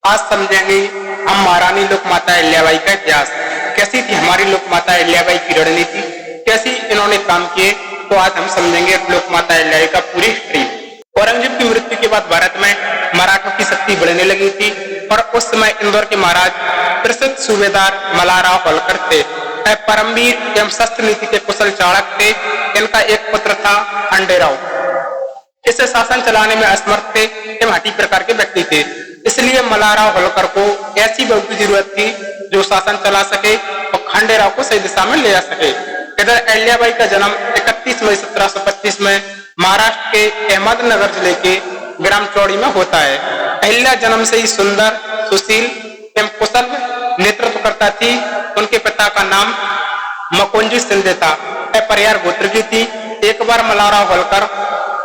आज समझेंगे हम महारानी लोकमाता अहिल्याबाई का इतिहास। कैसी थी हमारी लोकमाता अहिल्याबाई की रणनीति, कैसी इन्होंने काम किए, तो आज हम समझेंगे लोकमाता अहिल्याबाई का पूरी हिस्ट्री। औरंगजेब की मृत्यु के बाद भारत में मराठों की शक्ति बढ़ने लगी थी और उस समय इंदौर के महाराज प्रसिद्ध सूबेदार मल्हारराव होलकर थे। परमवीर एवं शस्त्र नीति के कुशल चाणक थे। इनका एक पुत्र था खंडेराव। इसे शासन चलाने में असमर्थ थे एवं हठी प्रकार के व्यक्ति थे, इसलिए मल्हारराव होलकर को ऐसी बहू की जरूरत थी जो शासन चला सके और खंडेराव को सही दिशा में ले जा सके। इधर अहिल्याबाई का जन्म 31 मई 1725 में महाराष्ट्र के अहमदनगर जिले के ग्राम चौड़ी में होता है। अहिल्या जन्म से ही सुंदर, सुशील एवं कुशल नेतृत्व करता थी। उनके पिता का नाम मकुंजी सिंधे था। परिवार गोत्र की थी। एक बार मल्हारराव होलकर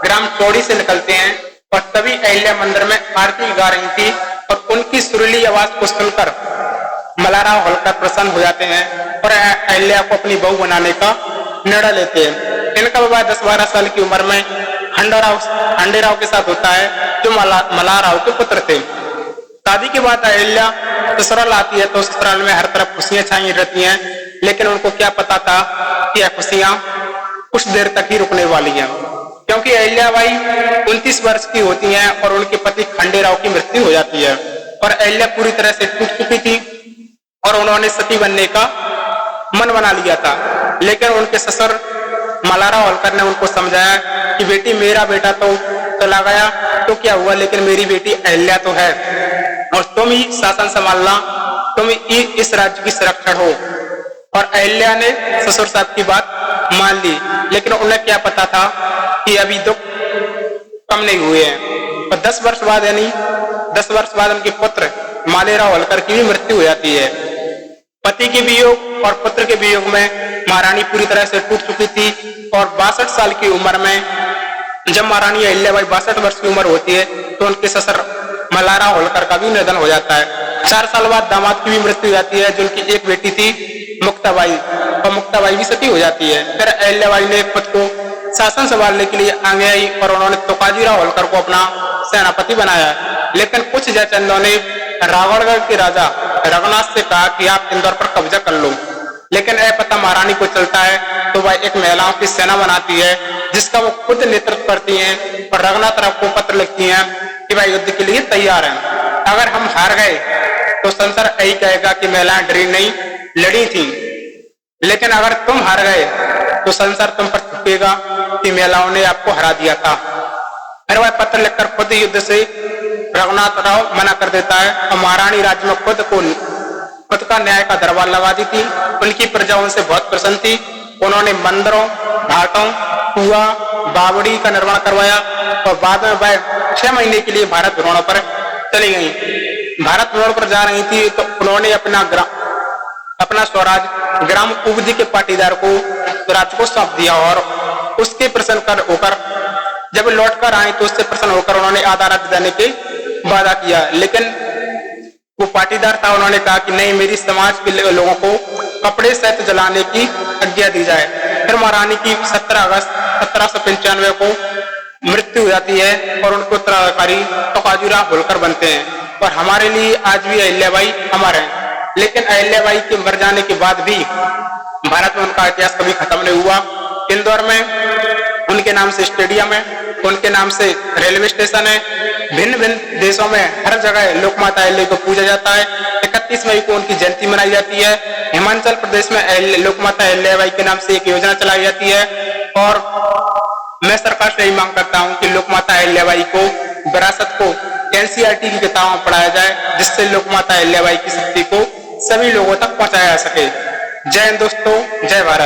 ग्राम चौड़ी से निकलते हैं और तभी अहिल्या मंदिर में आरती गा रही थी और उनकी सुरीली आवाज को सुनकर मल्हारराव होलकर प्रसन्न हो जाते हैं और अहिल्या को अपनी बहू बनाने का निर्णय लेते हैं। इनका विवाह 10-12 साल की उम्र में खंडेराव के साथ होता है, जो मल्हारराव के पुत्र थे। शादी के बाद अहिल्या ससुराल आती है तो ससुराल में हर तरफ खुशियां छाई रहती हैं, लेकिन उनको क्या पता था कि यह खुशियां कुछ देर तक ही रुकने वाली हैं, क्योंकि अहिल्याबाई 29 वर्ष की होती हैं और उनके पति खंडेराव की मृत्यु हो जाती है और अहिल्या पूरी तरह से टूट चुकी थी और उन्होंने सती बनने का मन बना लिया था। लेकिन उनके ससुर मल्हारराव होलकर ने उनको समझाया कि बेटी, मेरा बेटा तो चला गया तो क्या हुआ, लेकिन मेरी बेटी अहिल्या तो है और तुम ही शासन संभालना, तुम ही इस राज्य की संरक्षण हो। और अहिल्या ने ससुर साहब की बात मान ली, लेकिन उन्हें क्या पता था कि अभी दुख कम नहीं हुए हैं। और 10 वर्ष बाद यानी 10 वर्ष बाद उनके पुत्र मल्हारराव होलकर की भी मृत्यु हो जाती है। पति के वियोग और पुत्र के वियोग में महारानी पूरी तरह से टूट चुकी थी और 62 साल की उम्र में जब महारानी अहिल्याबाई 62 वर्ष की उम्र होती है तो उनके ससुर मल्हारराव होलकर का भी निधन हो जाता है। 4 साल बाद दामाद की भी मृत्यु हो जाती है, जिनकी एक बेटी थी मुक्ताबाई, और मुक्ताबाई भी सती हो जाती है। फिर अहिल्याबाई ने खुद को शासन संभालने के लिए आगे आई और उन्होंने तुकाजीराव होलकर को अपना सेनापति बनाया। लेकिन कुछ जयचंदों ने रावणगढ़ के राजा रघुनाथ से कहा कि आप इंदौर पर कब्जा कर लो, लेकिन यह पता महारानी को चलता है तो वह एक महिलाओं की सेना बनाती है जिसका वो खुद नेतृत्व करती हैं और रघुनाथ राव को पत्र लिखती हैं कि वह युद्ध के लिए तैयार हैं। अगर हम हार गए तो संसार यही कहेगा कि महिलाएं डरी नहीं, लड़ी थी, लेकिन अगर तुम हार गए तो संसार तुम पर थूकेगा कि महिलाओं ने आपको हरा दिया था। फिर वह पत्र लिखकर खुद युद्ध से रघुनाथ राव मना कर देता है और महारानी राज्य में खुद का न्याय का दरबार लगा दी थी। उनकी प्रजा उनसे बहुत प्रसन्न थी। उन्होंने मंदिरों, घाटों, कुआ, बावड़ी का निर्माण करवाया और बाद में वह 6 महीने के लिए भारत भ्रमण पर चली गई। भारत भ्रमण पर जा रही थी तो उन्होंने अपना स्वराज ग्राम उगदी के पाटीदार को राज्य को सौंप दिया और उसके प्रसन्न होकर जब लौट कर आए तो उससे प्रसन्न होकर उन्होंने आधा राज्य देने के वादा किया। लेकिन वो पाटीदार था, उन्होंने कहा कि नहीं, मेरी समाज के लोगों को कपड़े सहित जलाने की आज्ञा दी जाए। फिर महारानी की 17 अगस्त 1795 को मृत्यु हो जाती है और उनके उत्तराधिकारी तुकाजीराव होलकर बनते हैं और हमारे लिए आज भी अहिल्याबाई अमर है। लेकिन अहिल्याबाई के मर जाने के बाद भी भारत में उनका इतिहास कभी खत्म नहीं हुआ। इंदौर में उनके नाम से स्टेडियम है, उनके नाम से रेलवे स्टेशन है। भिन्न भिन्न देशों में हर जगह लोकमाता अहिल्या को पूजा जाता है। 31 मई को उनकी जयंती मनाई जाती है। हिमाचल प्रदेश में लोकमाता अहिल्याबाई के नाम से एक योजना चलाई जाती है और मैं सरकार से यही मांग करता हूं कि लोकमाता अहिल्याबाई को विरासत को NCERT की किताबों में पढ़ाया जाए, जिससे लोकमाता अहिल्याबाई की शक्ति को सभी लोगों तक पहुंचाया जा सके। जय हिंद दोस्तों, जय भारत।